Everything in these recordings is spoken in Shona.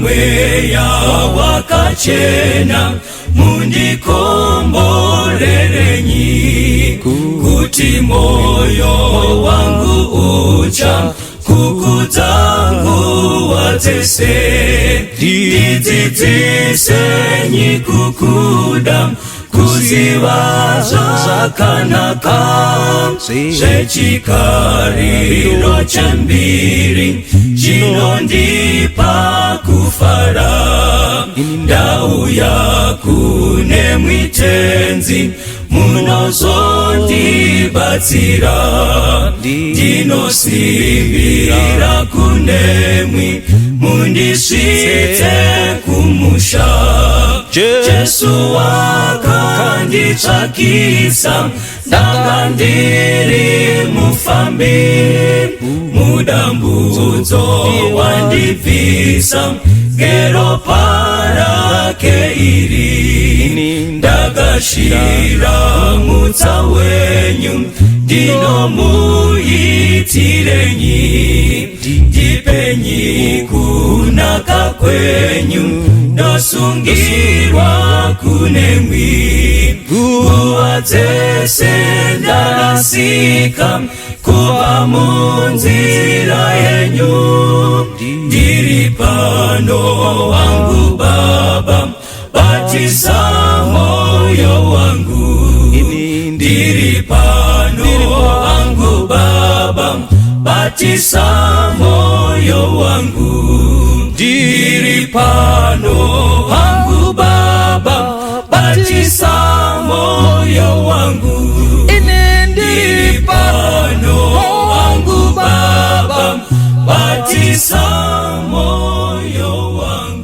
mweya wakachena mundikombolerenyi kuti moyo wangu ucha kukudzangu watese ndidzidzisenyi kukuda kuziva zvakanaka zvechikariro chembiri chinondipa kufara ndauya kune mwitenzi munozondibatsira ndinosimbira kunemwi mundisvitse kumusha Jesu wakanditsvakisa ndanga ndiri mufambi mudambudzo wandibvisa ngeropa rake iri ndagashira mutsa wenyu ndinomuitirenyi ndipenyi kunaka kwenyu ndosungirwa kunemwi nguva dzese ndarasika kuva munzira yenyu ndiri pano wangu Baba batisa moyo wangu ndiri pano wangu Baba batisa moyo wangu ndiri pano wangu Baba batisa moyo wangu ndiri pano wangu Baba batisa moyo wangu.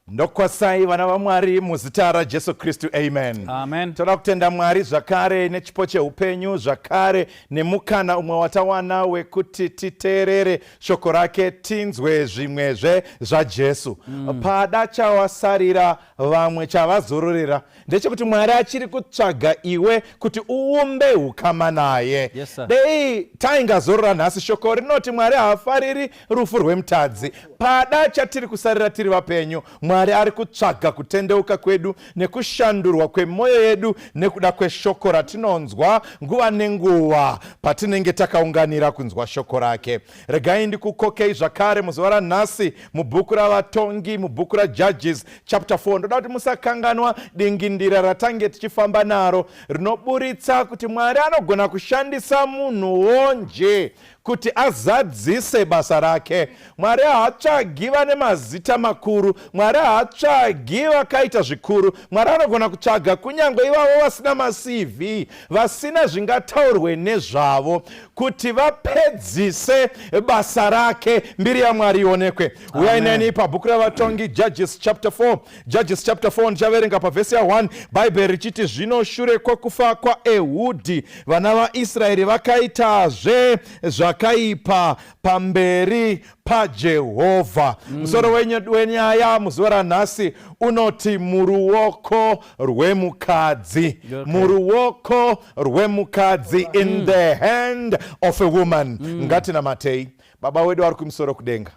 Ndokwasai vana vaMwari muzita raJesu Kristu, amen. Amen. Toda kutenda Mwari zvakare nechipo cheupenyu, zvakare nemukana umwe watawana wekuti titeerere shoko rake, tinzwe zvimwezve zvaJesu. Pada chawasarira vamwe chavazororera ndechekuti Mwari achiri kutsvaga iwe kuti uumbe ukama naye. Yes, sir. Dei taingazorora nhasi shoko rinoti Mwari haafariri rufu rwemutadzi. Pada chatiri kusarira tiri vapenyu, Mwari ari kutsvaga kutendeuka kwedu nekushandurwa kwemwoyo yedu nekuda kweshoko ratinonzwa nguva nenguva patinenge takaunganira kunzwa shoko rake. Regai ndikukokei zvakare muzuva ranhasi mubhuku ravatongi, mubhuku raJudges chapter 4. Ndoda kuti musakanganwa dingindira ratange tichifamba naro rinoburitsa kuti Mwari anogona kushandisa munhuwo nje kuti azadzise basa rake. Mwari haatsvagi vane mazita makuru, Mwari haatsvagi vakaita zvikuru. Mwari anogona kutsvaga kunyange ivavo vasina maCV, vasina zvingataurwe nezvavo, kuti vapedzise basa rake, mbiri yaMwari ionekwe. Uyai neni pabhuku ravatongi Judges chapter 4. Judges chapter 4 ndichaverenga pavhesi ya1. Bhaibheri richiti zvino shure kwokufa kwaEhudhi vana vaIsraeri vakaitazve zvakaipa pamberi paJehovha. Musoro wenyaya muzuva ranhasi unoti muruoko rwemukadzi. Muruoko rwemukadzi, in the hand of a woman. Ngati namatei. Baba wedu ari kumusoro kudenga,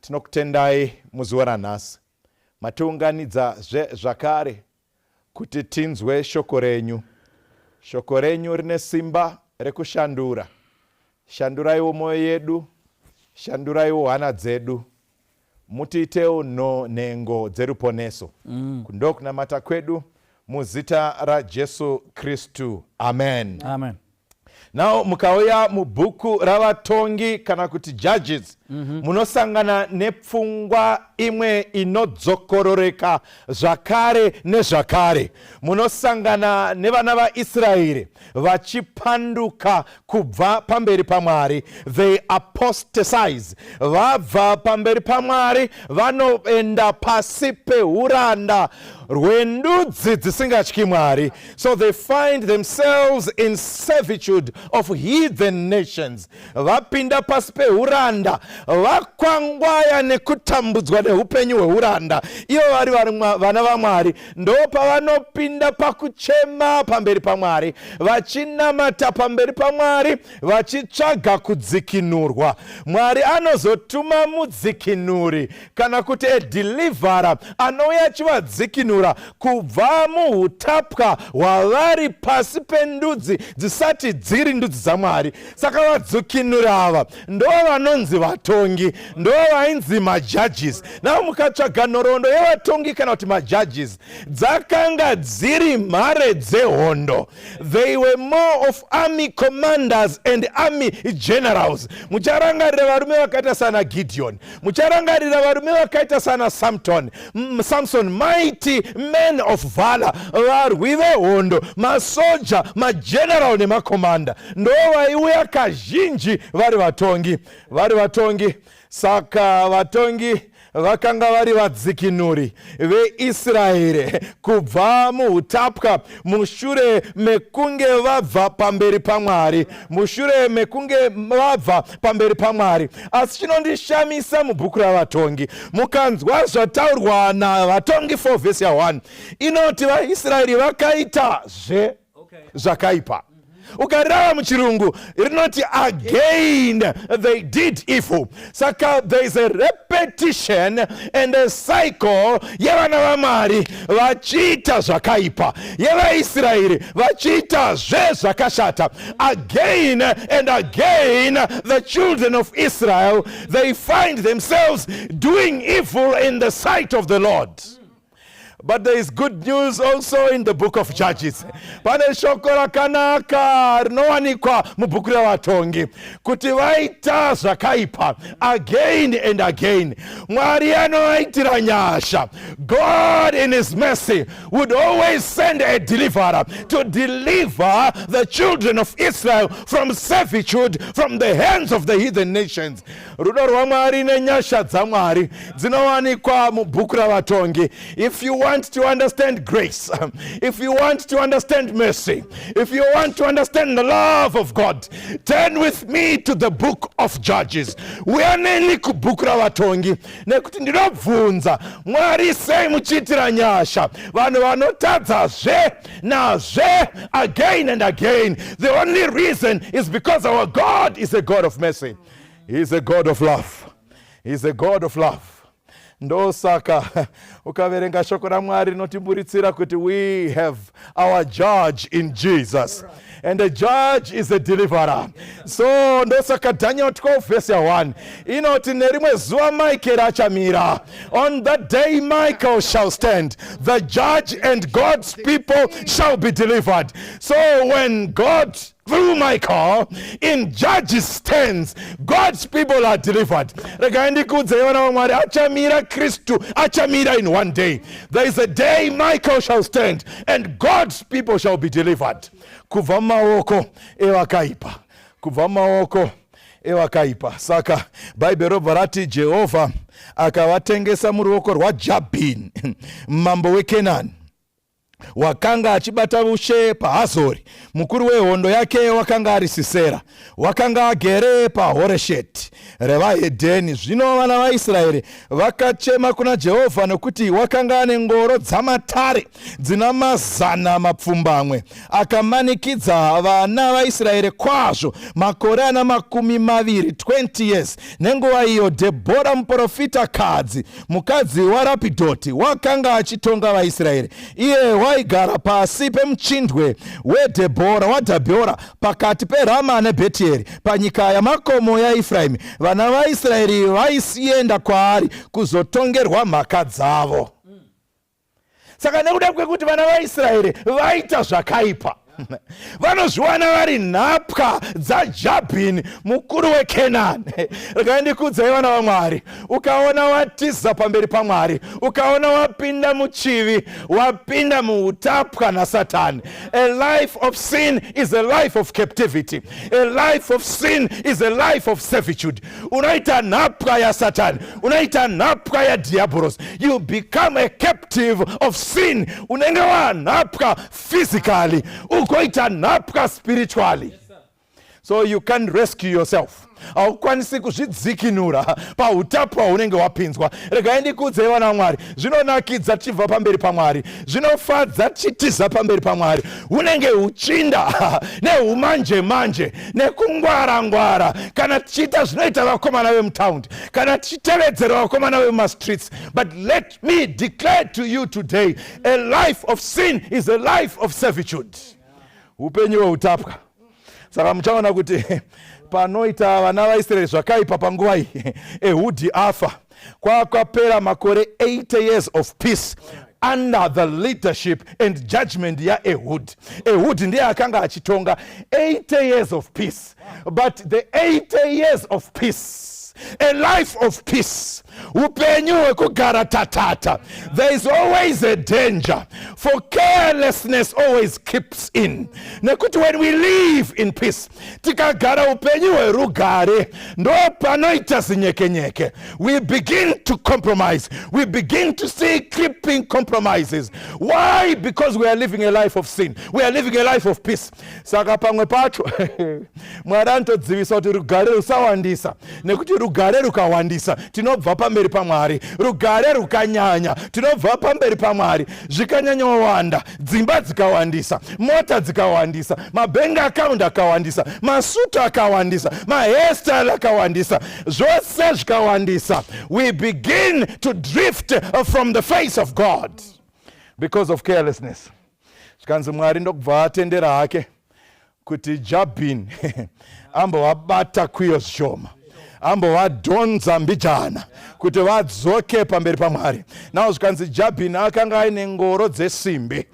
tinokutendai muzuva ranhasi. Matiunganidza zvakare kuti tinzwe shoko renyu. Shoko renyu rine simba rekushandura. Shanduraiwo mwoyo yedu, shanduraiwo hana dzedu, mutiitewo nengo dzeruponeso. Kundokunamata kwedu muzita raJesu Kristu, amen. Amen. Now mukauya mubhuku ravatongi kana kuti Judges, munosangana nepfungwa imwe inodzokororeka zvakare nezvakare. Munosangana nevana vaIsraeri vachipanduka kubva pamberi paMwari. They apostatize. Vabva pamberi paMwari vanoenda pasi peuranda rwendudzi dzisingatyi Mwari. So they find themselves in servitude of heathen nations. Vapinda pasi peuranda, vakwangwaya nekutambudzwa neupenyu hweuranda. Ivo vari vana vaMwari ndo pavanopinda pakuchema pamberi paMwari, vachinamata pamberi paMwari, vachitsvaga kudzikinurwa. Mwari anozotuma mudzikinuri kana kuti deliverer anouya achivadzikinura kubva muutapwa hwavari pasi pendudzi dzisati dziri ndudzi dzaMwari. Saka vadzikinuri ava ndo vanonzi vatongi, ndo vainzi majudges. Navo mukatsvaga nhoroondo yevatongi kana kuti majudges, dzakanga dziri mhare dzehondo. They were more of army commanders and army generals. Mucharangarira varume vakaita sana Gideon, mucharangarira varume vakaita sana Samson, mighty men of valor, varwi vehondo, masoja, mageneral nemakomanda, ndo vaiuya kazhinji vari vatongi. Saka vatongi vakanga vari vadzikinuri veIsraeri kubva muutapwa, mushure mekunge vabva pamberi paMwari, mushure mekunge vabva pamberi paMwari. Asi chinondishamisa mubhuku ravatongi, mukanzwa zvataurwa naVatongi 4 vhesi 1, inoti vaIsraeri vakaita zvakaipa. Ukarava muchirungu rinoti again they did evil. Saka there is a repetition and a cycle yevana vaMwari vachiita zvakaipa, yevaIsraeri vachiita zvakashata. Again and again the children of Israel, they find themselves doing evil in the sight of the Lord. But there is good news also in the book of Judges. Pane shoko rakanaka rinowanikwa mubhuku ravatongi kuti vaita zvakaipa again and again. Mwari anovaitira nyasha. God in his mercy would always send a deliverer to deliver the children of Israel from servitude, from the hands of the heathen nations. Rudo rwaMwari nenyasha dzaMwari dzinowanikwa mubhuku ravatongi. If you want to understand grace, if you want to understand mercy, if you want to understand the love of God, turn with me to the book of Judges. Uyaneni kubhuku ravatongi nekuti ndinobvunza, Mwari sei muchiitira nyasha vanhu vanotadzazve nazve again and again? The only reason is because our God is a God of mercy. He is a God of love. He is a God of love. Ndo saka ukaverenga shoko raMwari rinotimburitsira kuti we have our judge in Jesus. And the judge is a deliverer. So ndo saka Daniel 12 verse 1 inoti nerimwe zuva Michael achamira. On that day Michael shall stand, the judge, and God's people shall be delivered. So when God through Michael in Judges stands, God's people are delivered. Achamira Christu, achamira in one day. There is a day Michael shall stand and God's people shall be delivered. Kuva maoko evakaipa. Kuva maoko evakaipa. Saka Bible rati Jehovah akavatengesa muruoko rwaJabin, mambo weKenani, wakanga achibata ushe paHazori. Mukuru wehondo yake wakanga ari Sisera, wakanga agere paHoresheti revaHedheni. Zvino vana vaIsraeri vakachema kuna Jehovha nokuti wakanga ane ngoro dzamatare dzina mazana mapfumbamwe. Akamanikidza vana vaIsraeri kwazvo makore ana 20 years. Nenguva iyo Deborah muprofita kadzi, mukadzi waRapidhoti, wakanga achitonga vaIsraeri. Iye waigara pasi pemuchindwe waDhabhora pakati peRama neBhetieri panyika yamakomo yaEfraimi. Vana vaIsraeri vaisienda kwaari kuzotongerwa mhaka dzavo. Saka nekuda kwekuti vana vaIsraeri vaita zvakaipa, vanozviwana vari nhapwa dzaJabhini mukuru weKenani. Regai ndikudzai vana vaMwari, ukaona watiza pamberi paMwari, ukaona wapinda muchivi, wapinda muutapwa naSatani. A life of sin is a life of captivity. A life of sin is a life of servitude. Unaita nhapwa ya Satani, unaita nhapwa ya diabolos. You become a captive of sin. Unenge wa nhapwa physically, ukoita nhapwa spiritually. So you can't rescue yourself. Haukwanisi kuzvidzikinura pautapwa unenge wapinzwa. Regai ndikudzai vana vaMwari, zvinonakidza tichibva pamberi paMwari, zvinofadza tichitiza pamberi paMwari. Unenge uchinda neumanje manje nekungwara ngwara kana tichiita zvinoita vakomana vemutaundi, kana tichitevedzera vakomana vemumastreets. But let me declare to you today, a life of sin is a life of servitude. Upenyu hweutapwa. Saka muchaona kuti panoita vana vaIsraeri zvakaipa panguva iyi, Ehudhi afa, kwakapera makore 80 years of peace under the leadership and judgment ya Ehud. Ehud ndiye akanga achitonga 80 years of peace. But the 80 years of peace, a life of peace, upenyu hwekugara tatata, there is always a danger, for carelessness always keeps in. Nekuti when we live in peace, tikagara upenyu hwerugare, ndo panoita zinyekenyeke. We begin to compromise. We begin to see creeping compromises. Why? Because we are living a life of sin. We are living a life of peace. Saka pamwe pacho Mwari anotodzivisa kuti rugare rusawandisa, nekuti rugare rukawandisa tinobva pamberi paMwari. Rugare rukanyanya tinobva pamberi paMwari. Zvikanyanya wanda, dzimba dzikawandisa, mota dzikawandisa, mabank account akawandisa, masuta akawandisa, mahairstyle akawandisa, zvose zvikawandisa, we begin to drift from the face of God because of carelessness. Zvikanzi Mwari ndokubva atendera hake kuti Jabhini ambovabata kwiyo zvishoma, ambovadhonza mbijana kuti vadzoke pamberi paMwari. Nawo zvikanzi Jabhini akanga aine ngoro dzesimbi,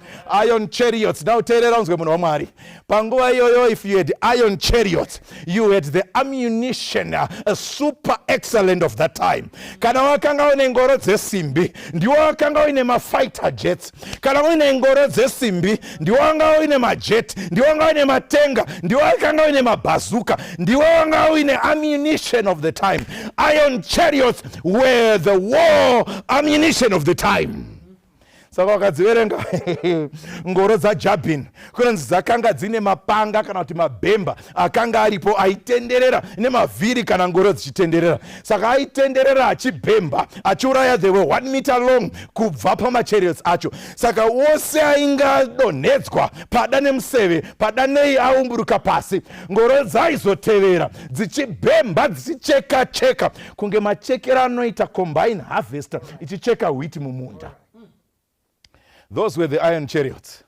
iron chariots. Now teerera unzwe munhu waMwari, panguva iyoyo, if you had iron chariots, you had the ammunition, a super excellent of that time. Kana wakanga uine ngoro dzesimbi, ndiwo wakanga uine mafighter jets. Kana uine ngoro dzesimbi, ndiwo wanga uine majet, ndiwo wanga uine matenga, ndiwo wakanga uine mabazooka, ndiwo wanga uine ammunition of the time. Iron chariots were the war ammunition of the time. Saka wakadziverenga ngoro dzaJabhini, kunonzi dzakanga dzine mapanga kana kuti mabhemba akanga aripo aitenderera nemavhiri kana ngoro dzichitenderera. Saka aitenderera achibhemba achiuraya, they were 1 meter long kubva pamachariots acho. Saka wose aingadonhedzwa pada nemuseve, pada nei aumburuka pasi, ngoro dzaizotevera dzichibhemba dzichicheka cheka kunge machekera anoita combine harvester ichicheka wheat mumunda. Those were the iron chariots.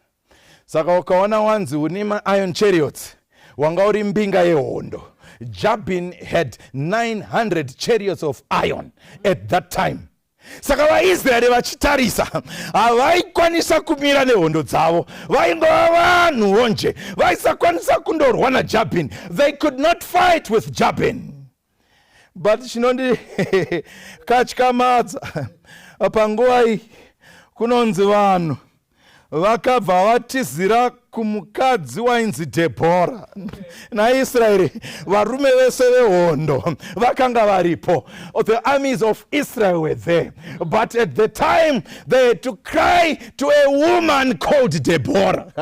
Saka ukaona wanzi unima iron chariots, wanga uri mbinga yehondo. Jabhini had 900 chariots of iron at that time. Saka vaIsraeri vachitarisa havaikwanisa kumira nehondo dzavo, vaingova vanhuwo nje, vaisakwanisa kundorwa naJabhini. They could not fight with Jabhini. But chinondi katyamadza panguva iyi, kunonzi vanhu vakabva vatizira kumukadzi wainzi Deborah naIsraeri. Varume vese vehondo vakanga varipo. The armies of Israel were there. But at the time they had to cry to a woman called Deborah.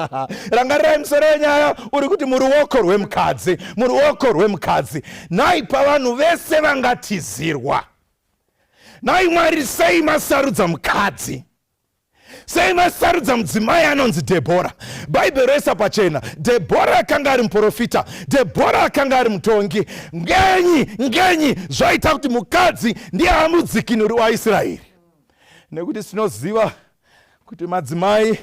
Rangarirai musoro wenyaya uri kuti muruoko rwemukadzi, muruoko rwemukadzi. Nai pavanhu vese vangatizirwa. Nai Mwari sei masarudza mukadzi? Sei masarudza mudzimai anonzi Deborah? Bhaibheri roisa pachena, Deborah akanga ari muprofita, Deborah akanga ari mutongi. Ngenyi zvaita kuti mukadzi ndiye amudzikinuri waIsraeri? Nekuti tinoziva kuti madzimai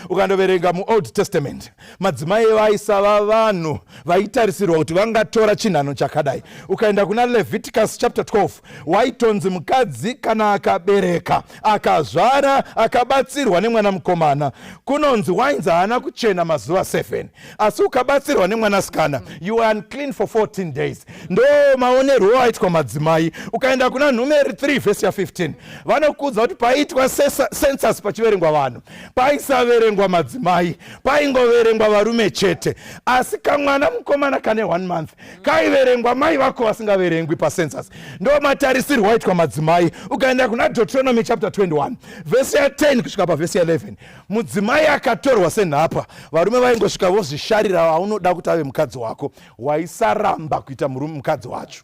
ukandoverenga muOld Testament, madzimai vaisava vanhu vaitarisirwa kuti vangatora chinhano chakadai. Ukaenda kuna Leviticus chapter 12, waitonzi mukadzi kana akabereka akazvara akabatsirwa nemwana mukomana, kunonzi wainzi haana kuchena mazuva 7, asi ukabatsirwa nemwanasikana you are unclean for 14 days. Ndo maonerwo aitwa madzimai. Ukaenda kuna Numeri 3 verse 15, vanokudza kuti paitwa census pachiverengwa vanhu paisaverengwa madzimai, paingoverengwa varume chete, asi kamwana mukomana kane 1 month kaiverengwa mai vako vasingaverengwi pacensus. Ndo matarisirwo aitwa madzimai. Ukaenda kuna Deuteronomy chapter 21 verse 10 kusvika paverse 11, mudzimai akatorwa senhapa, varume vaingosvika vozvisharira vaunoda kuti ave mukadzi wako, waisaramba kuita mukadzi wacho.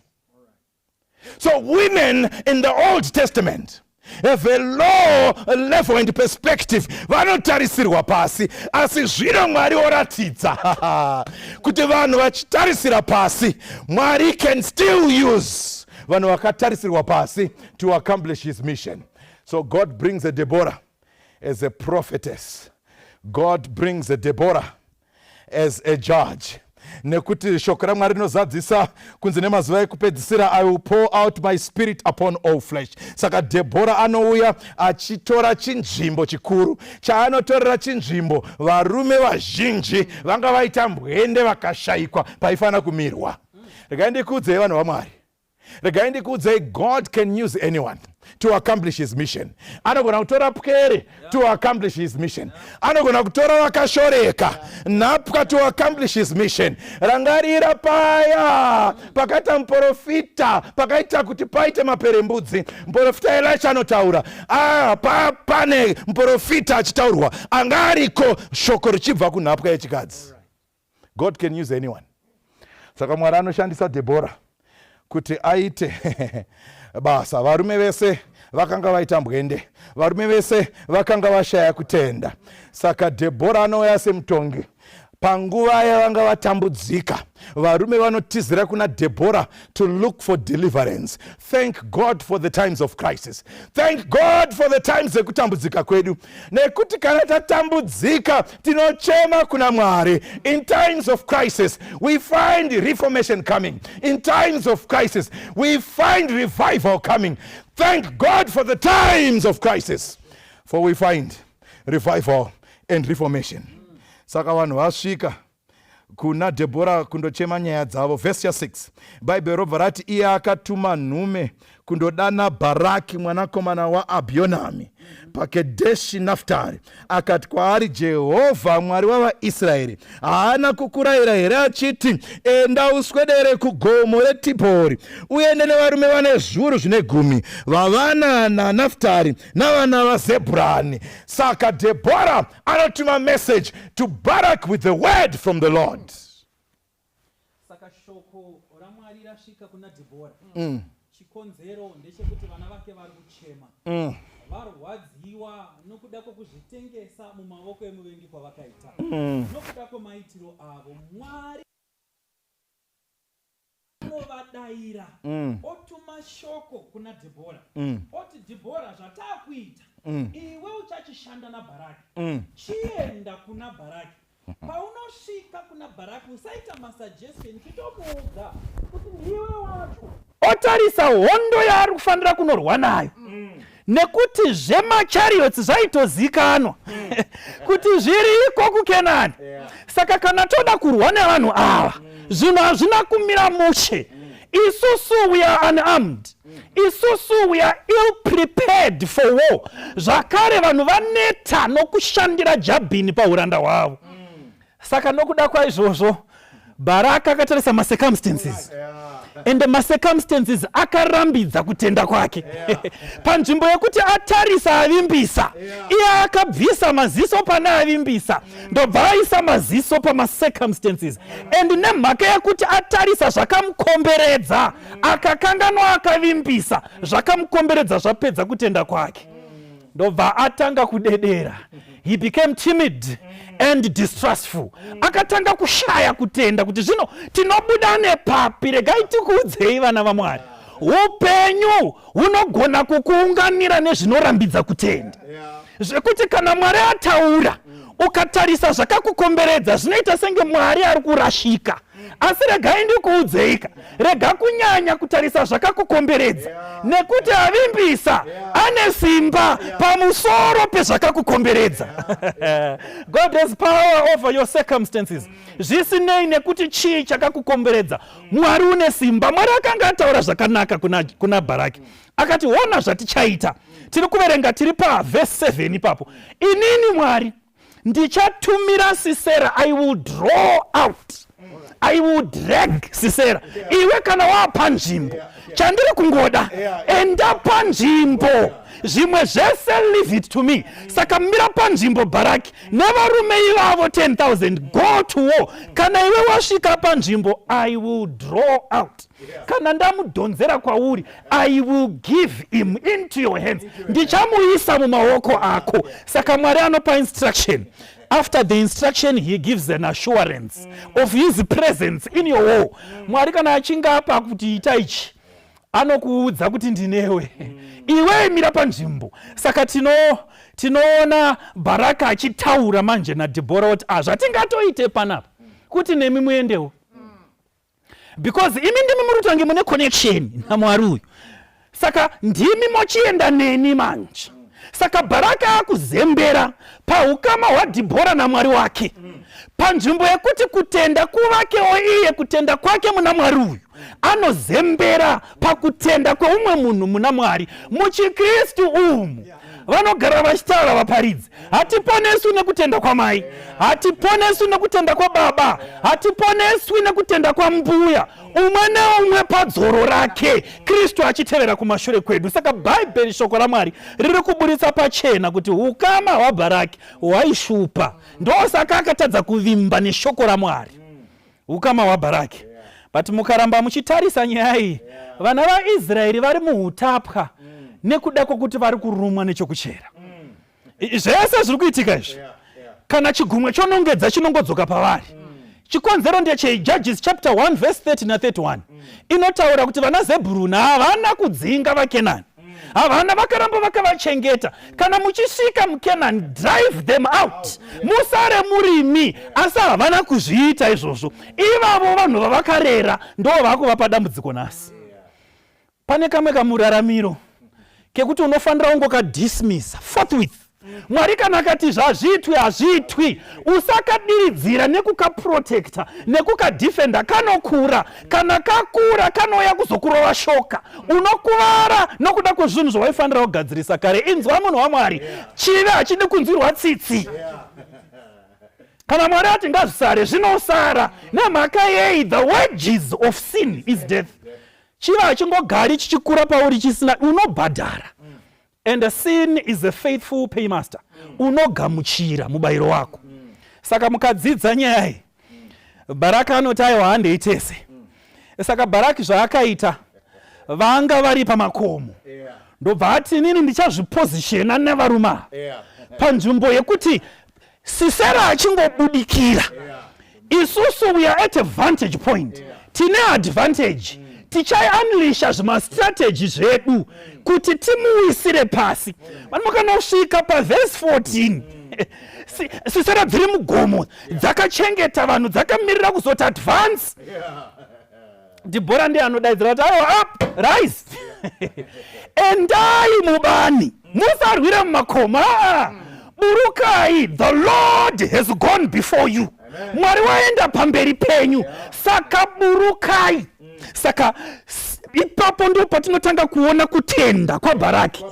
So women in the Old Testament have a low level and perspective. Vanotarisirwa pasi, asi zvino Mwari oratidza kuti vanhu vachitarisira pasi, Mwari can still use vanhu vakatarisirwa pasi to accomplish his mission. So God brings a Deborah as a prophetess. God brings a Deborah as a judge. Nekuti shoko raMwari rinozadzisa kunzi nemazuva ekupedzisira, I will pour out my spirit upon all flesh. Saka Deborah anouya achitora chinzvimbo chikuru. Chaanotorera chinzvimbo, varume vazhinji vanga vaita mbwende vakashayikwa paifana kumirwa. Regai ndikuudze vanhu vaMwari, regai ndikuudze, God can use anyone to accomplish his mission. Anogona kutora pwere to accomplish his mission. Anogona kutora vakashoreka nhapwa to accomplish his mission. Rangarira paya pakaita muprofita, pakaita kuti paite maperembudzi, muprofita Elisha anotaura, pane muprofita achitaurwa, anga ariko shoko richibva kunhapwa yechikadzi. God can use anyone. Saka Mwari anoshandisa Deborah kuti aite basa. Varume vese vakanga vaita mbwende, varume vese vakanga vashaya kutenda. Saka Deborah anouya semutongi. Panguva yavanga vatambudzika, varume vanotizira kuna Deborah to look for deliverance. Thank God for the times of crisis. Thank God for the times ekutambudzika kwedu. Nekuti kana tatambudzika tinochema kuna Mwari. In times of crisis we find reformation coming. In times of crisis we find revival coming. Thank God for the times of crisis, for we find revival and reformation. Saka vanhu vasvika kuna Deborah kundochema nyaya dzavo. Verse 6, Bible robva rati iye akatuma nhume kundodana Bharaki mwanakomana waAbhionami paKedeshi Naftari, akati kwaari, Jehovha Mwari wavaIsraeri haana kukurayira here achiti, enda uswedere kugomo reTibhori uende nevarume vane zviuru zvine 10 vavana naNaftari navana vaZebhurani. Saka Deborah anotuma message to Barak with the word from the Lord. Saka shoko raMwari rasvika kuna Deborah. Chikonzero ndechekuti vana vake vari kuchema, varwadziwa nokuda kwokuzvitengesa mumaoko emuvengi kwavakaita, nokuda kwemaitiro avo. Mwari anovadaira, otuma shoko kuna Deborah, oti Deborah, zvatakuita iwe uchachishanda naBharaki, chienda kuna Bharaki. Paunosvika kuna Bharaki usaita masuggestion, chitomuudza kuti ndiwe wacho, otarisa hondo yaari kufanira kunorwa nayo. Nekuti zvemachariots zvaitozikanwa kuti zviriko kuKenani. Saka kana toda kurwa nevanhu ava, zvinhu hazvina kumira mushe. Isusu we are unarmed, isusu we are ill prepared for war. Zvakare vanhu vaneta nokushandira Jabhini pauranda hwavo. Saka nokuda kwaizvozvo Bharaki akatarisa macircumstances, and macircumstances akarambidza kutenda kwake. Panzvimbo yekuti atarisa avimbisa, iye akabvisa maziso pane avimbisa, ndobva aisa maziso pamacircumstances. And nemhaka yekuti atarisa zvakamukomberedza, akakanganwa akavimbisa, zvakamukomberedza zvapedza kutenda kwake, ndobva atanga kudedera. He became timid and distrustful. Akatanga kushaya kutenda kuti zvino tinobuda nepapi. Regai tikuudzei vana vaMwari, upenyu hunogona kukuunganira nezvinorambidza kutenda zvekuti kana Mwari ataura ukatarisa zvakakukomberedza zvinoita senge Mwari ari kurashika. Asi regai ndikuudzeika, rega kunyanya kutarisa zvakakukomberedza nekuti avimbisa ane simba pamusoro pezvakakukomberedza. God has power over your circumstances. Zvisinei nekuti chii chakakukomberedza, Mwari une simba. Mwari akanga ataura zvakanaka kuna Bharaki, akati ona zvatichaita. Tiri kuverenga tiri verse 7 ipapo. Inini Mwari ndichatumira Sisera, I will draw out, I will drag Sisera. Iwe kana wapanzvimbo chandiri kungoda enda panzvimbo, zvimwe zvese leave it to me. Saka mira panzvimbo Bharaki nevarume ivavo 10,000, go to war. Kana iwe wasvika panzvimbo, I will draw out. Kana ndamudhonzera kwauri, I will give him into your hands. Ndichamuisa mumaoko ako. Saka Mwari anopa instruction. After the instruction, he gives an assurance of his presence in your war. Mwari kana achinga apa kuti ita ichi, anokuudza kuti ndinewe. Iwe mira panzvimbo. Saka tinoona Bharaki achitaura manje naDeborah kuti zvatingatoite panapa kuti nemi muendewo. Because imi ndimi muri kutange mune connection naMwari uyu. Saka ndimi mochienda neni manje. Saka Bharaki akuzembera paukama hwaDeborah naMwari wake. Panzvimbo yekuti kutenda kuvakewo iye, kutenda kwake muna Mwari uyu. Anozembera pakutenda kweumwe munhu muna Mwari. MuchiKristu umu vanogara vachitaura vaparidzi, hatiponeswi nekutenda kwamai, hatiponeswi nekutenda kwababa, hatiponeswi nekutenda kwambuya. Umwe neumwe padzoro rake, Kristu achitevera kumashure kwedu. Saka Bhaibheri, shoko raMwari, riri kuburitsa pachena kuti ukama hwaBharaki hwaishupa. Ndosaka akatadza kuvimba neshoko raMwari, ukama hwaBharaki. But mukaramba muchitarisa nyaya iyi, vana vaIsraeri vari muutapwa nekuda kwokuti vari kurumwa nechokuchera. Zvese zviri kuitika izvi, kana chigumwe chonongedza chinongodzoka pavari. Chikonzero ndechei? Judges chapter 1 verse 30 na 31 inotaura kuti vana Zebhuruni havana kudzinga vaKenani, havana vakaramba vakavachengeta. Kana muchisvika muKenani, drive them out, musare murimi. Asi havana kuzviita izvozvo. Ivavo vanhu vavakarera ndo vakuvapa dambudziko nhasi. Pane kamwe kamuraramiro kekuti unofanira ungokadismisa forthwith. Mwari kana akati zvazviitwi hazviitwi, usakadiridzira nekukaprotecta nekukadefenda. Kanokura, kana kakura kanouya kuzokurova shoka. Unokuvara nokuda kwezvinhu zvawaifanira kugadzirisa kare. Inzwa munhu waMwari, chive hachidi kunzwirwa tsitsi. Kana Mwari ati ngazvisare, zvinosara. Nemhaka yei? The wages of sin is death. Chive hachingogari chichikura pauri chisina, unobhadhara. And the sin is a faithful paymaster. Unogamuchira mubayiro wako. Saka mukadzidza nyaya iyi, Bharaki anoti aiwa handeitese. Saka Bharaki zvaakaita, vanga vari pamakomo, ndobva ati inini ndichazvipozishena nevaruma panzvimbo yekuti Sisera achingobudikira. Isusu we are at a vantage point. Tine advantage. Tichai-unleasha zvimastrategy zvedu kuti timuwisire pasi. Vanokanosvika paverse 14, Sisera dziri mugomo, dzakachengeta vanhu, dzakamirira kuzoti advance. Deborah ndiye anodaidzira kuti aiwa, up, rise. Endai mubani, musarwire mumakomo. Burukai, the Lord has gone before you. Mwari waenda pamberi penyu. Saka burukai. Saka ipapo ndo patinotanga kuona kutenda kwa Bharaki.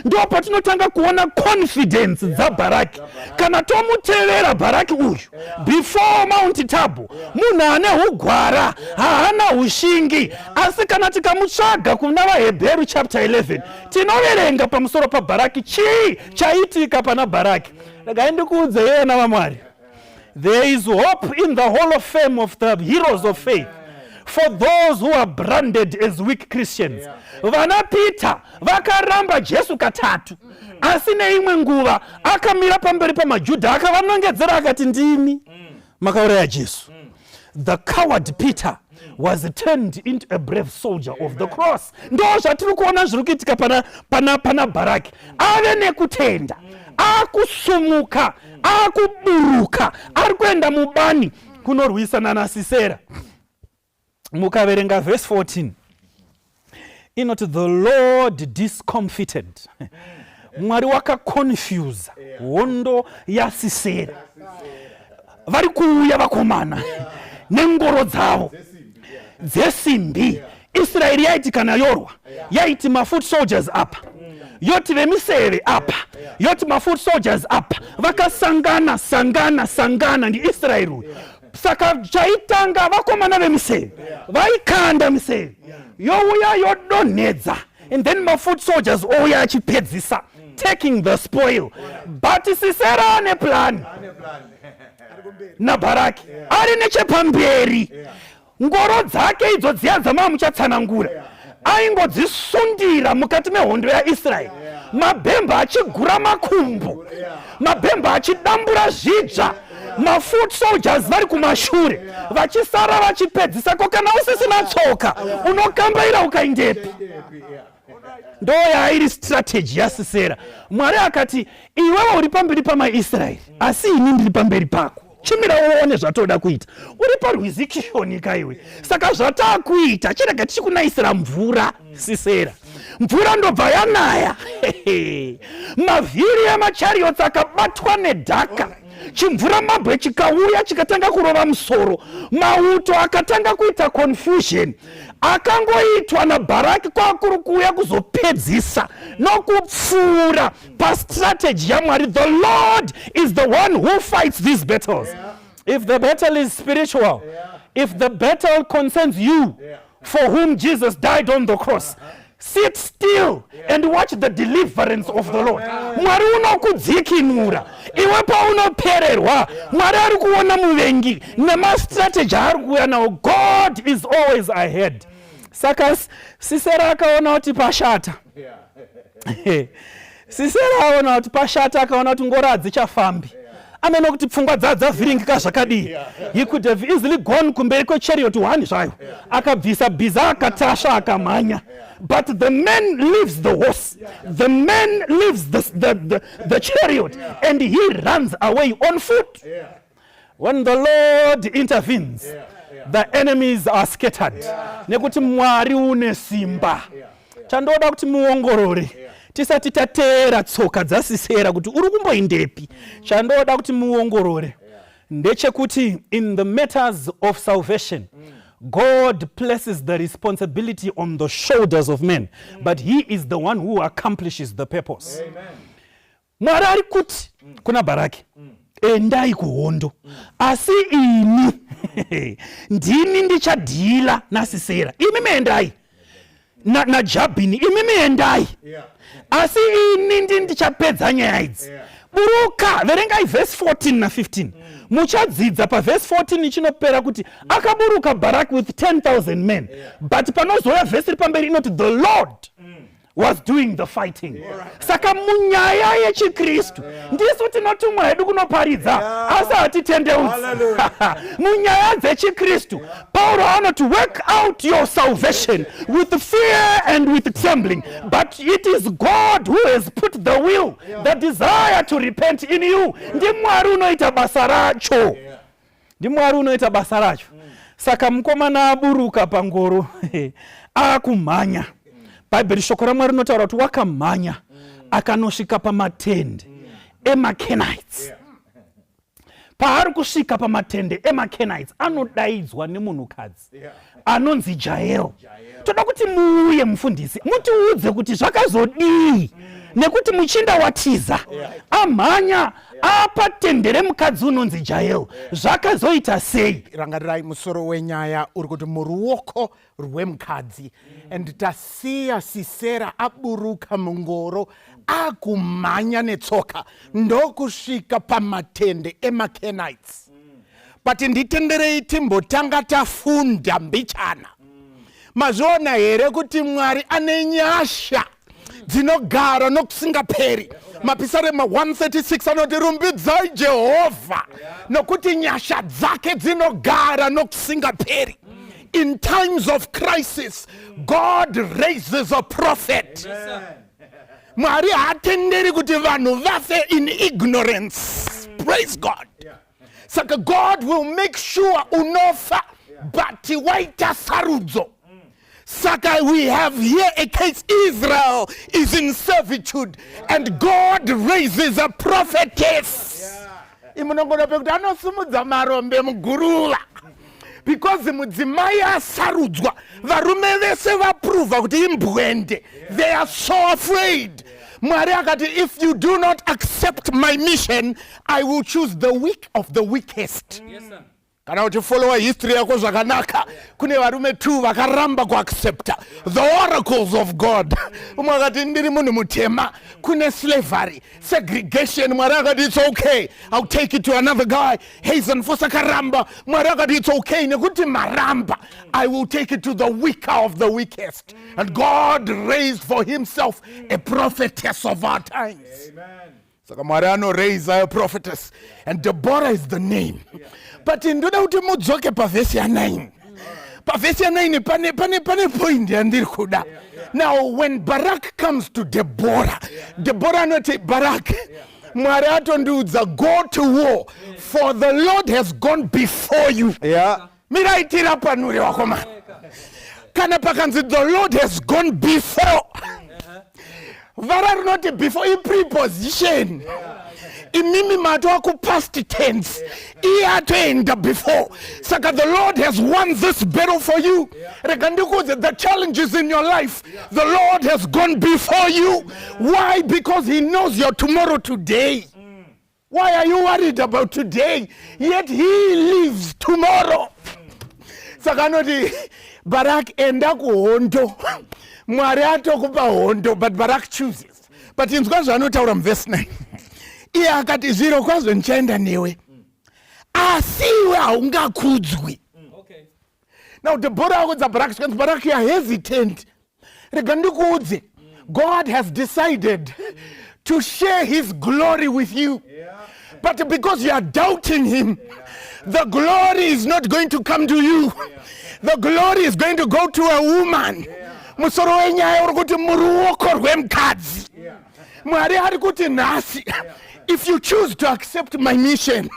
Ndo patinotanga kuona confidence za Bharaki. Kana tomutevera Bharaki uyu before Mount Tabo, munhu ane hugwara, haana ushingi. Asi kana tikamutsvaga kuna vaHebheru chapter 11, tinoverenga pamusoro paBharaki. Chii chaitika pana Bharaki? Regai ndikuudze yena vaMwari, there is hope in the hall of fame of the heroes of faith for those who are branded as weak Christians. Vana Peter vakaramba Jesu katatu, asi neimwe nguva akamira pamberi pamaJudha akavanongedzera akati ndimi makauraya Jesu. The coward Peter was turned into a brave soldier of the cross. Ndo zvatiri kuona zviri kuitika pana Bharaki. Ave nekutenda, akusumuka, akuburuka, ari kuenda mubani kunorwisana naSisera. Mukaverenga verse 14, inoti the Lord discomfited. Mwari wakaconfuse hondo yaSisera. Vari kuuya vakomana nengoro dzavo dzesimbi. Israeri yaiti kana yorwa, yaiti mafoot soldiers apa, yoti vemiseve apa, yoti mafoot soldiers apa. Vakasangana ndiIsraeri. Saka chaitanga vakomana vemiseve vaikanda miseve youya yodonhedza, and then mafoot soldiers ouya achipedzisa, taking the spoil. But Sisera ane plan naBharaki ari nechepamberi. Ngoro dzake idzo dziya dzamava muchatsanangura aingodzisundira mukati mehondo yaIsraeri. Mabhemba achigura makumbo, mabhemba achidambura zvidzva, mafoot soldiers vari kumashure vachisara vachipedzisa. Ko kana usisina tsoka unokambaira ukaindepi? Ndo yairi strategy yaSisera. Mwari akati iwewe uri pamberi pamaIsraeri, asi ini ndiri pamberi pako. Chimira uone zvatoda kuita. Uri parwizi Kishoni kaiwe. Saka zvatakuita chirega tichikunayisira mvura Sisera. Mvura ndobva yanaya. Mavhiri emachariotsi akabatwa nedhaka. Chimvura mabwe chikauya chikatanga kurova musoro. Mauto akatanga kuita confusion. Akangoitwa naBharaki kwakuri kuuya kuzopedzisa nokupfuura pastrategy yaMwari. The Lord is the one who fights these battles. If the battle is spiritual, if the battle concerns you, for whom Jesus died on the cross, sit still and watch the deliverance of the Lord. Mwari unokudzikinura iwe paunopererwa. Mwari ari kuona muvengi nemastrategy ari kuuya nawo. God is always ahead. Saka Sisera akaona kuti pashata. Sisera aona kuti pashata, akaona kuti ngoro hadzichafambi. Ameno kuti pfungwa dzavhiringika zvakadii. He could have easily gone kumberi kwechariot 1 zvayo, akabvisa bhiza akatasva akamhanya. But the man leaves the horse, the man leaves the chariot, and he runs away on foot. When the Lord intervenes, the enemies are scattered. Nekuti Mwari une simba. Chandoda kuti muongorore tisati tateera tsoka dzaSisera kuti uri kumboindepi. Chandoda kuti muongorore ndechekuti in the matters of salvation, God places the responsibility on the shoulders of men, but he is the one who accomplishes the purpose. Mwari ari kuti kuna Bharaki, endai kuhondo, asi ini ndini ndichadhila naSisera. Imi meendai naJabhini, imi meendai, asi ini ndichapedza nyaya idzi. Buruka, verengai verse 14 na 15. Muchadzidza pa verse 14 ichinopera kuti akaburuka Bharaki with 10,000 men. But panozoya verse ripamberi inoti the Lord was doing the fighting. Saka munyaya yechiKristu ndisu tinotumwa hedu kunoparidza asi hatitendeutsi. Munyaya dzechiKristu Pauro anoti work out your salvation with fear and with trembling, but it is God who has put the will, the desire to repent in you. Ndi Mwari unoita basa racho, ndi Mwari unoita basa racho. Saka mukomana aburuka pangoro akumhanya. Bhaibheri shoko raMwari rinotaura kuti wakamhanya akanosvika pamatende eMakenites. Paari kusvika pamatende eMakenites anodaidzwa nemunhukadzi anonzi Jael. Toda kuti muuye mufundisi mutiudze kuti zvakazodii, nekuti muchinda watiza amhanya apa tende remukadzi unonzi Jael, zvakazoita sei? Rangarirai musoro wenyaya uri kuti muruoko rwemukadzi, and tasiya Sisera aburuka mungoro akumhanya netsoka ndokusvika pamatende eMakenites. But nditenderei timbotanga tafunda mbichana. Mazviona here kuti Mwari ane nyasha dzinogara nokusingaperi. Mapisarema 136 anoti rumbidzai Jehovha nokuti nyasha dzake dzinogara nokusingaperi. In times of crisis, God raises a prophet. Mwari hatenderi kuti vanhu vafe in ignorance. Praise God. Saka God will make sure unofa bati waita sarudzo. Saka we have here a case. Israel is in servitude and God raises a prophetess. Imunongona pekuti anosumudza marombe mugurula. Because mudzimai asarudzwa, varume vese vaprova kuti imbwende. They are so afraid. Mwari akati, if you do not accept my mission, I will choose the weak of the weakest. Yes, sir. Kana kuti follow history yako zvakanaka, kune varume 2 vakaramba kuaccepta the oracles of God. Umwe akati ndiri munhu mutema, kune slavery, segregation. Mwari akati it's okay, I'll take it to another guy. Hazen fosa karamba. Mwari akati it's okay, nekuti maramba, I will take it to the weaker of the weakest. And God raised for himself a prophetess of our times. Amen. Saka Mwari raised a prophetess, and Deborah is the name. But in ndoda kuti mudzoke pavhesi ya9. Pavhesi ya9 pane point yandiri kuda. Now when Barak comes to Deborah, Deborah anoti Barak, Mwari atondiudza, go to war, for the Lord has gone before you. Miraitira panuri wakoma. Kana pakanzi the Lord has gone before. Varar not before, in preposition. Imimi mato aku past tense. Iatoenda before. Saka the Lord has won this battle for you. The challenges in your life, the Lord has gone before you. Why? Because he knows your tomorrow today. Why are you worried about today? Yet he lives tomorrow. Saka noti Barak enda ku hondo. Mwari atokupa hondo, but Barak chooses. But in zvanotaura verse 9. Iye akati zviro kwazvo ndichaenda newe, asi iwe haungakudzwi. Now Deborah akudza Barak, Barak you are hesitant. Rega ndikuudze, God has decided to share his glory with you. But because you are doubting him, the glory is not going to come to you. The glory is going to go to a woman. Musoro wenyaya uri kuti muruoko rwemukadzi. Mwari ari kuti nhasi, if you choose to accept my mission,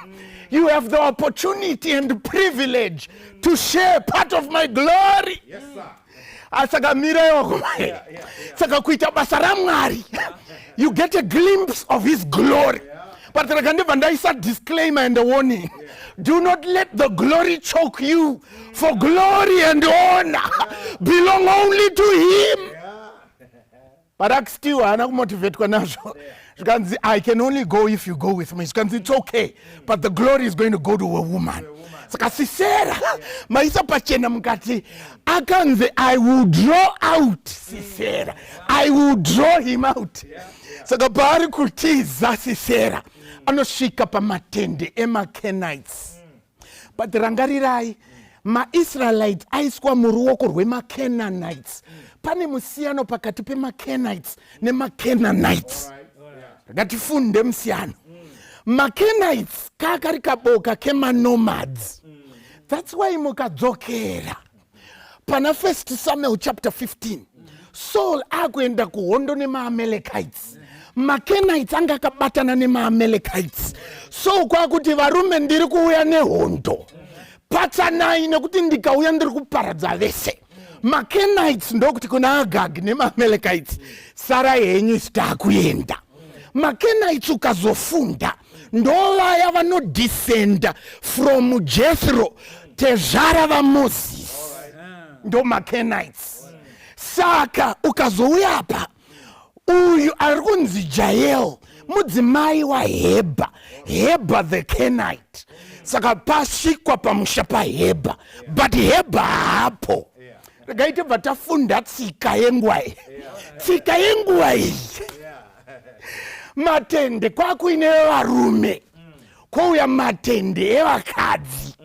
you have the opportunity and the privilege to share part of my glory. Yes, sir. Saka mira saka kuita basa ra Mwari, you get a glimpse of his glory. But Vandaisa disclaimer and a warning. Do not let the glory choke you, for glory and honor belong only to him. Barak still anakumotivate kwa nazo. I can only go if you go with me. It's okay, but the glory is going to go to a woman. Saka Sisera maisa pachena mukati akanze, I will draw out Sisera. I will draw him out. Saka pari kutiza Sisera anosvika pamatende ema-Kenites. But rangarirai, ma-Israelites aiswa muruoko rwema-Canaanites. Pane musiyano pakati pema-Kenites nema-Canaanites. Ngatifunde musiyano. Ma-Kenites kakari kaboka kema-nomads. That's why mukadzokera pana 1 Samuel chapter 15. Saul akuenda kuhondo nema-Amalekites. Ma-Kenites anga kabatana nema-Amalekites. So kwakuti varume ndiri kuuya nehondo. Patsanai nekuti ndikauya ndiri kuparadza vese. Ma-Kenites ndokuti kuna Agag nema-Amalekites, sara henyu sitakuenda. Ma-Kenites ukazofunda ndovaya vanodescenda from Jethro, tezvara vaMoses. Ndo ma-Kenites. Saka ukazouya apa, uyu ari kunzi Jael, mudzimai waHebha, Hebha the Kenite. Saka pasvikwa pamusha paHebha, but Hebha haapo. Regaite vatafunda tsika yenguva iyi. Tsika yenguva iyi. Matende kwakuine varume, kwauya matende evakadzi.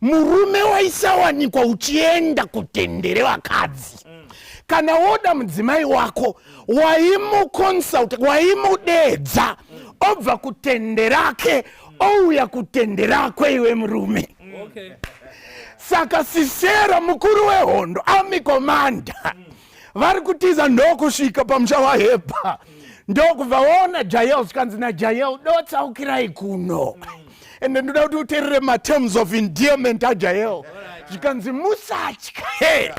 Murume waisawanikwa uchienda kutende revakadzi. Kana woda mudzimai wako, waimukonsult, waimudedza, obva kutende rake, ouya kutende rakwe iwe murume. Saka Sisera mukuru wehondo amikomanda vari kutiza ndokusvika pamusha waHebha ndokubvaona Jael zvikanzi naJael dotsaukirai kuno ende ndoda kuti uteerere materms of endearment aJael zvikanzi musatya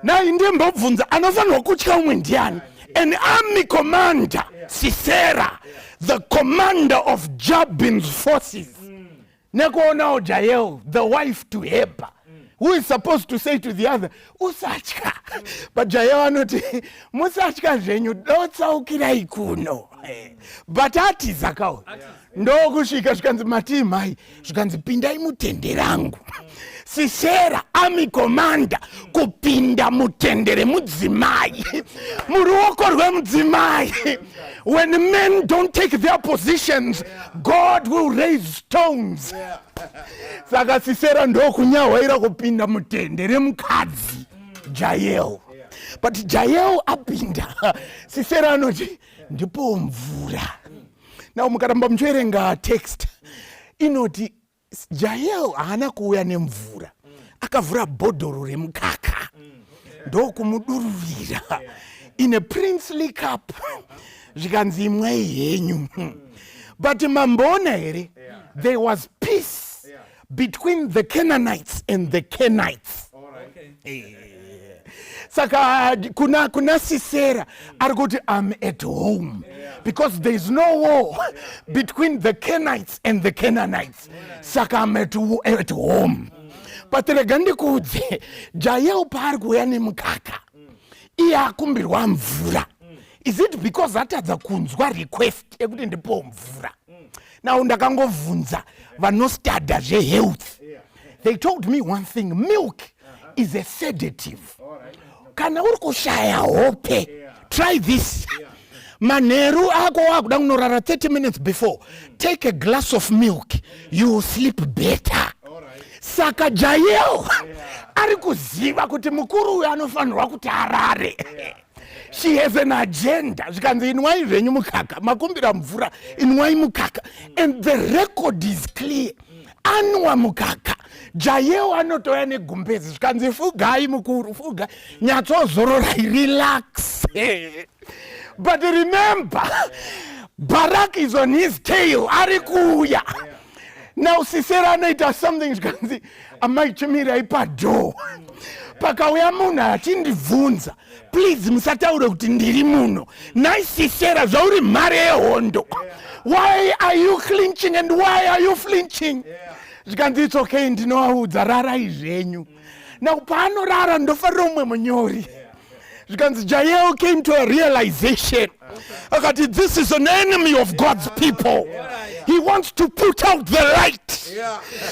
nai ndimbobvunza anofanirwa kutya umwe ndiani an army commander Sisera the commander of Jabin's forces nekuonawo Jael the wife to Heber who is supposed to say to the other usatya but Jael anoti musatya zvenyu dotsaukirai kuno but atizakawo ndokusvika zvikanzi matii mai zvikanzi pindai mutende rangu Sisera army commander kupinda mutendere mudzimai muruoko rwemudzimai. When men don't take their positions, God will raise stones. Saka Sisera ndokunyawaira kupinda mutendere mukadzi Jael. But Jael apinda Sisera anoti ndipo mvura. Now mukaramba muchiverenga text inoti Jael haana kuuya nemvura akavhura bhodhoro remukaka ndokumudururira in a princely cup zvikanzi imwai henyu. But mamboona here there was peace between the Canaanites and the Kenites. Saka kuna Sisera ari kuti I'm at home because there is no war between the Kenites and the Canaanites. Saka I'm at home. But rega ndikudze Jael paari kuuya nemukaka iye akumbirwa mvura. Is it because atadza kunzwa request ekuti ndipo mvura? Now ndakangovhunza vanostada zvehealth. They told me one thing, milk is a sedative. Kana uri kushaya hope, try this. Manheru ako wakuda kunorara 30 minutes before, take a glass of milk, you will sleep better. Saka Jael ari kuziva kuti mukuru uyu anofanirwa kuti arare. She has an agenda. Zvikanzi inwai zvenyu mukaka, makumbira mvura, inwai mukaka. And the record is clear. Anwa mukaka. Jael anotoya negumbezi. Zvikanzi fugai mukuru, fugai. Nyatsozororai, relax. But remember, Barak is on his tail. Ari kuuya. Now Sisera anoita something zvikanzi amai chimirai padoo. Pakauya munhu achindibvunza, please musataure kuti ndiri muno. Nai Sisera zvauri mhare yehondo. Why are you clinching and why are you flinching? Zvikanzi it's okay, ndinovaudza rarai zvenyu. Now paanorara ndofarira umwe munyori. Zvikanzi Jael came to a realization. Akati this is an enemy of God's people. He wants to put out the light.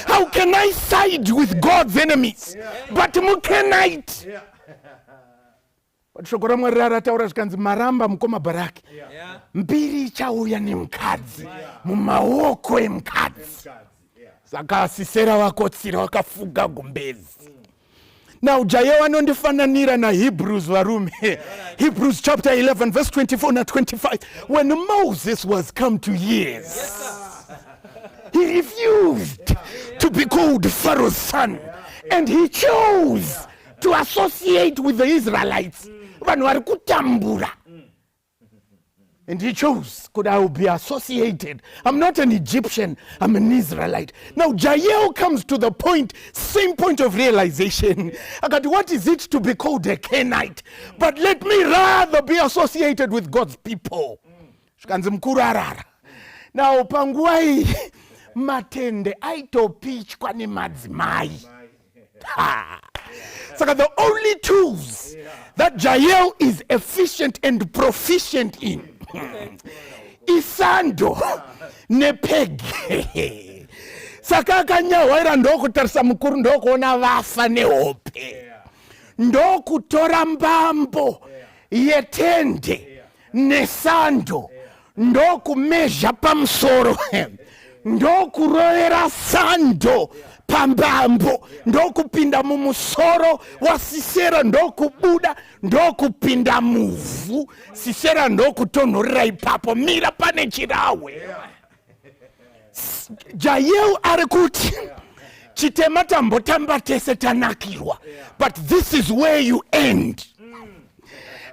How can I side with God's enemies? But Mukenite. But shoko ramwari rataura zvikanzi maramba mukoma Baraki. Mbiri ichauya nemukadzi mumaoko emukadzi. Saka Sisera wakotsira wakafuga gumbezi. Now Jael anondifananira na Hebrews varume. Hebrews chapter 11 verse 24 na 25. When Moses was come to years, he refused to be called Pharaoh's son, and he chose to associate with the Israelites. Vanhu vari kutambura. And he chose, could I be associated? I'm not an Egyptian, I'm an Israelite. Now Jael comes to the point, same point of realization. What is it to be called a Kenite? But let me rather be associated with God's people. Now panguai matende aitopichwa ni madzimai. So the only tools that Jael is efficient and proficient in isando nepege. Saka akanyawaira ndokutarisa mukuru ndokuona vafa nehope. Ndokutora mbambo yetende nesando ndokumezha pamusoro ndokurovera sando pambambo ndokupinda mumusoro wa Sisera ndokubuda ndokupinda muvhu Sisera ndokutonhorera ipapo mira pane chirawe. Jael ari kuti chitema tambotamba tese tanakirwa, but this is where you end.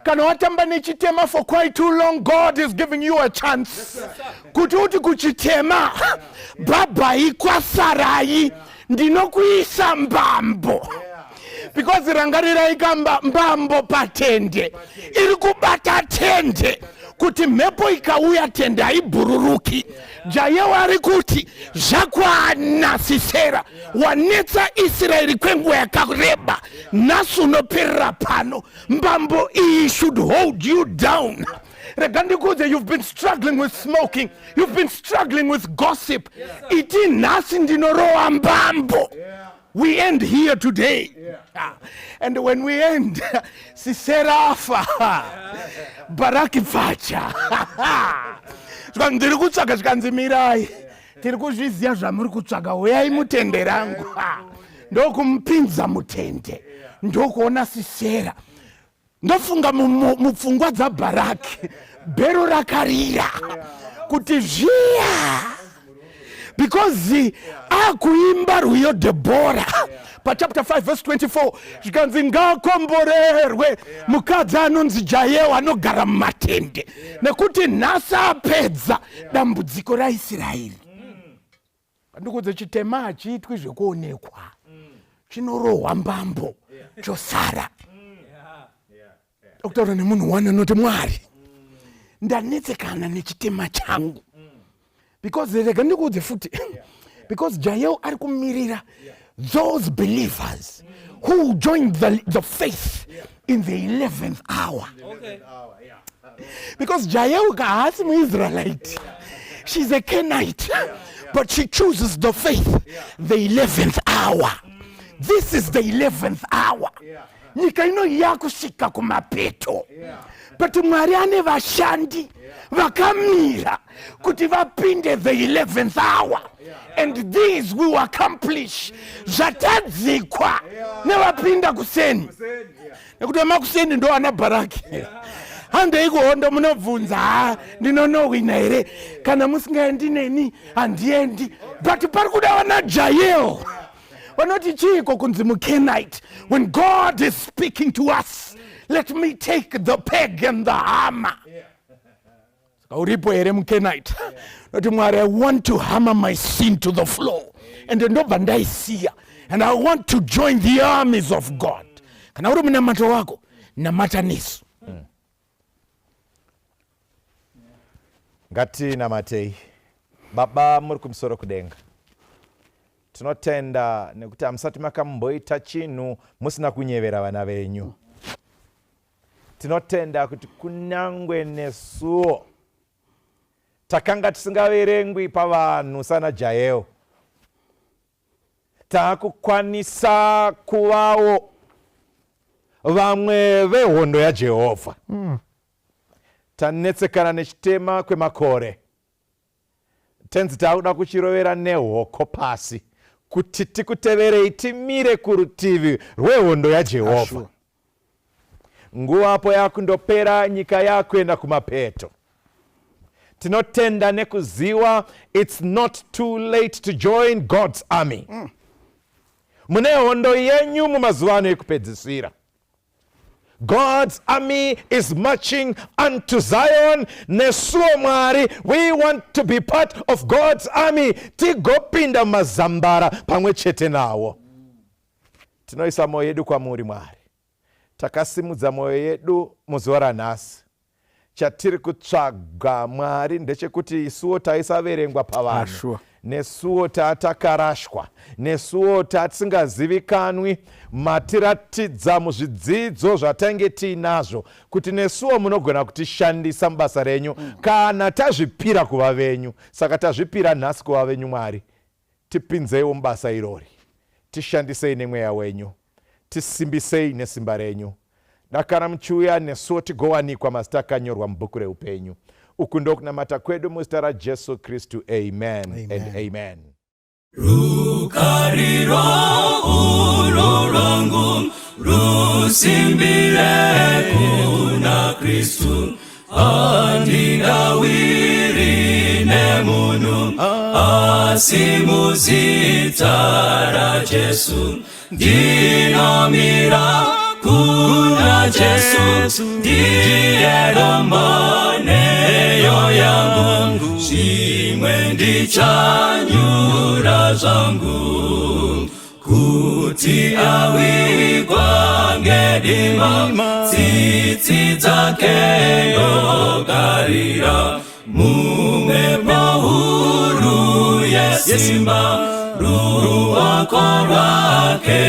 Kana watamba nechitema for quite too long, God is giving you a chance. Kuti uti kuchitema baba ikwasarai ndinokuisa mbambo. Because rangarira ikamba mbambo patende iri kubata tende kuti mhepo ikauya tende haibururuki. Jayewo ari kuti zvakwana Sisera, wanetsa Israeri kwenguva yakareba, nhasi unoperera pano. Mbambo iyi should hold you down. Rega ndikuudze, you've been struggling with smoking, you've been struggling with gossip. Iti nhasi ndinorowa mbambo. We end here today. And when we end, Sisera afa, Baraki pacha. Ndiri kutsvaga zvikanzimirai, tiri kuzviziva zvamuri kutsvaga, uyai mutende rangu. Ndokumumpinza mutende, ndokuona Sisera. Ndofunga mupfungwa dzaBharaki, bhero rakarira kuti zviya, because akuimba rwiyo Deborah chapter 5 verse 24 zvikanzi ngaakomborerwe mukadzi anonzi Jayewo anogara mumatende, nekuti nhasi apedza dambudziko raIsraeri. Ndikudze chitema hachiitwi zvekuonekwa, chinorohwa mbambo chosara. Okutaura nemunhu wana noti Mwari, ndanetsekana nechitema changu. Because rega ndikudze futi, because Jayewo ari kumirira those believers who joined the faith in the 11th hour. Because Jayewo haasi muIsraelite, she's a Kenite, but she chooses the faith, the 11th hour. This is the 11th hour. Nyika ino yakusvika kumapeto, but Mwari ane vashandi vakamira kuti vapinde the 11th hour, and these will accomplish zvatadzikwa nevapinda kuseni. Nekuti vamakuseni ndo ana Bharaki. Handei kuhondo munobvunza ndinonowina here, kana musingaendi neni handiendi. But pari kuda vana Jayewo vanoti chiiko kunzi muKenite. When God is speaking to us, let me take the peg and the hammer. Uripo here muKenite, noti Mwari, I want to hammer my sin to the floor, and ndobva ndaisiya, and I want to join the armies of God. Kana uri munamato wako, namata nesu. Ngati namatei. Baba muri kumusoro kudenga, tinotenda nekuti hamusati makamboita chinhu musina kunyevera vana venyu. Tinotenda kuti kunyange nesuwo takanga tisingaverengwi pavanhu sana Jayewo, takukwanisa kuvawo vamwe vehondo yaJehovha. Tanetsekana nechitema kwemakore, tenzi takuda kuchirovera nehoko pasi kuti tikuteverei timire kurutivi rwehondo yaJehovha. Nguvapo yakundopera, nyika yakuenda kumapeto. Tinotenda nekuziwa it's not too late to join God's army. Mune hondo yenyu mumazuva ano ekupedzisira. God's army is marching unto Zion. Nesuo Mwari, we want to be part of God's army. Tigopinda mazambara pamwe chete nawo. Tinoisa moyo yedu kwamuri Mwari. Takasimudza moyo yedu muzuva ranhasi. Chatiri kutsvaga Mwari ndechekuti isuwo taisaverengwa pavanhu, nesuwo takarashwa, nesuwo tatisingazivikanwi, matiratidza muzvidzidzo zvatange tiinazvo kuti nesuwo munogona kutishandisa mubasa renyu kana tazvipira kuva venyu. Saka tazvipira nhasi kuva venyu Mwari. Tipinzeiwo mubasa irori, tishandisei nemweya wenyu, tisimbisei nesimba renyu. Nakana mchuya nesuwo tigowanikwa mazita akanyorwa mubhuku reupenyu. Uku ndokunamata kwedu muzita raJesu Kristu. Amen and amen. Rukariro ulo rwangu rusimbire kuna Kristu, andinawiri nemunhu simuzita Jesu, ndinomira kuna Jesu, ndiye domboneyo yangu, chimwe ndichanyura zangu, kuti awikwa ngedima, tsitsi dzake ndogarira, mumwepo huru yesimba, ruoko rwake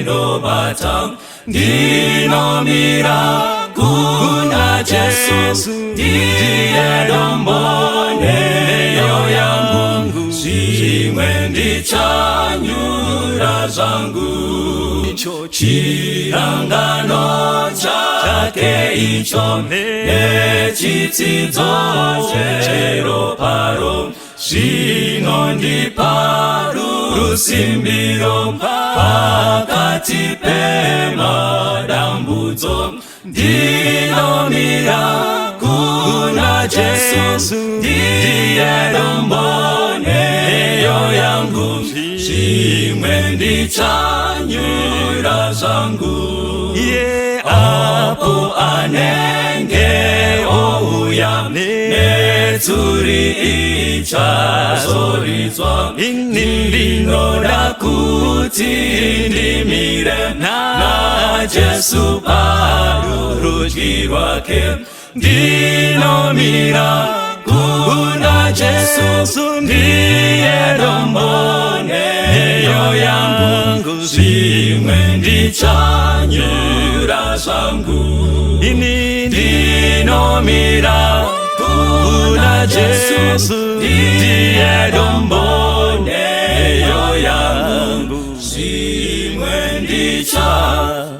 ndobata, ndinomira kuna Jesu, ndiye domboneyo yangu, chimwe ndichanyura zangu, chirangano chake icho nechitsidzo cheroparo, zvinondipa rusimbiro pakati pemadambudzo, ndinomira kuna Jesu, ndiye domboneyo yangu, chimwe ndichanyura zangu. Apo anenge ouya netsuri ichazoridzwa, ndinoda kuti ndimire na Jesu parudyi rwake, ndinomira kuna Jesu, ndiye domboneyo yangu, chimwe ndichanyura zangu. Ndinomira kuna Jesu, ndiye domboneyo yangu, chimwe ndichanyura